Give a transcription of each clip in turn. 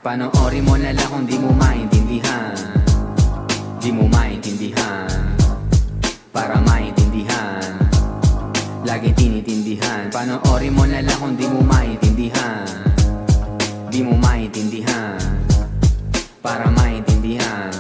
Panoorin mo na lang kung di mo maintindihan. Di mo maintindihan. Para maintindihan, lagi tinitindihan. Panoorin mo na lang kung di mo maintindihan. Di mo maintindihan. Para maintindihan,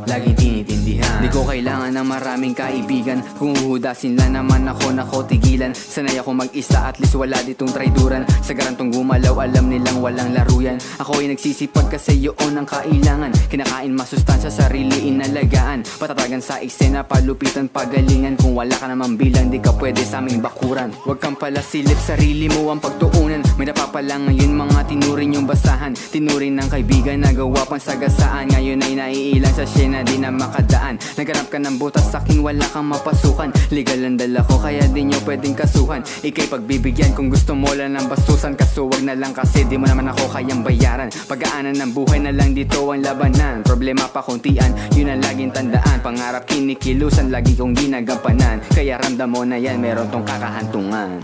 lagi tinitindihan. Di ko kailangan ng maraming kaibigan. Kung uhudasin lang naman ako, nako tigilan. Sanay ako mag-isa, at least wala ditong traiduran. Sa garantong gumalaw, alam nilang walang laruyan. Ako ay nagsisipag kasi yun ang kailangan. Kinakain masustansya, sarili inalagaan. Patatagan sa eksena, palupitan, pagalingan. Kung wala ka naman bilang, di ka pwede sa aming bakuran. Huwag kang pala silip, sarili mo ang pagtuunan. May napapala ngayon mga tinurin yung basahan. Tinurin ng kaibigan, nagawa pang sagasaan. Ngayon ay naiilang sa syena, di na makadaan. Naghanap ka ng butas, sakin wala kang mapasukan. Legal ang dala ko, kaya di nyo pwedeng kasuhan. Ika'y pagbibigyan kung gusto mo lang ng bastusan. Kaso wag na lang kasi di mo naman ako kayang bayaran. Pagkaanan ng buhay na lang dito ang labanan. Problema pa kuntian, yun ang laging tandaan. Pangarap kinikilusan, lagi kong ginagampanan. Kaya ramdam mo na yan, meron tong kakahantungan.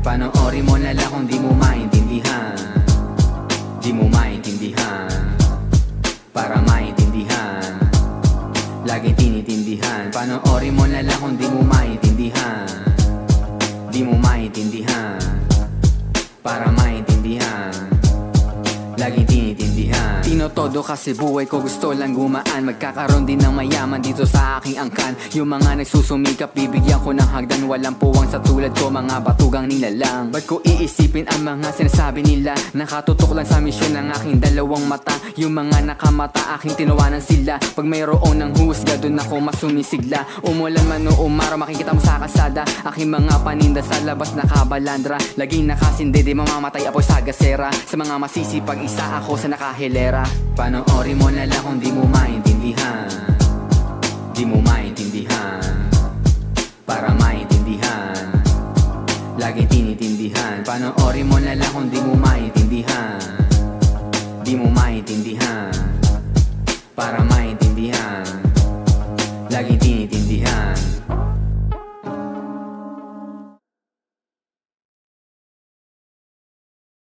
Panoorin mo na lang kung di mo maintindihan. Di mo maintindihan. Para maintindihan, lagi tinitindihan. Panoorin mo na lang kung di mo maintindihan. Di mo maintindihan. Para maintindihan, lagi tinitindihan. Tinotodo kasi buhay ko, gusto lang gumaan. Magkakaroon din ng mayaman dito sa aking angkan. Yung mga nagsusumikap, bibigyan ko ng hagdan. Walang puwang sa tulad ko, mga batugang nilalang. Ba't ko iisipin ang mga sinasabi nila? Nakatutok lang sa misyon ng aking dalawang mata. Yung mga nakamata, aking tinawanan sila. Pag mayroon ng husga, dun ako masumisigla. Umulan man o umaraw, makikita mo sa kasada. Aking mga paninda sa labas nakabalandra. Laging nakasindi, di mamamatay apoy sa gasera. Sa mga masisipag, isa ako sa nakahilera. Panoorin mo na lang kung di mo maintindihan. Di mo maintindihan. Para maintindihan, lagi tinitindihan. Panoorin mo na lang kung di mo maintindihan. Di mo maintindihan. Para maintindihan, lagi tinitindihan.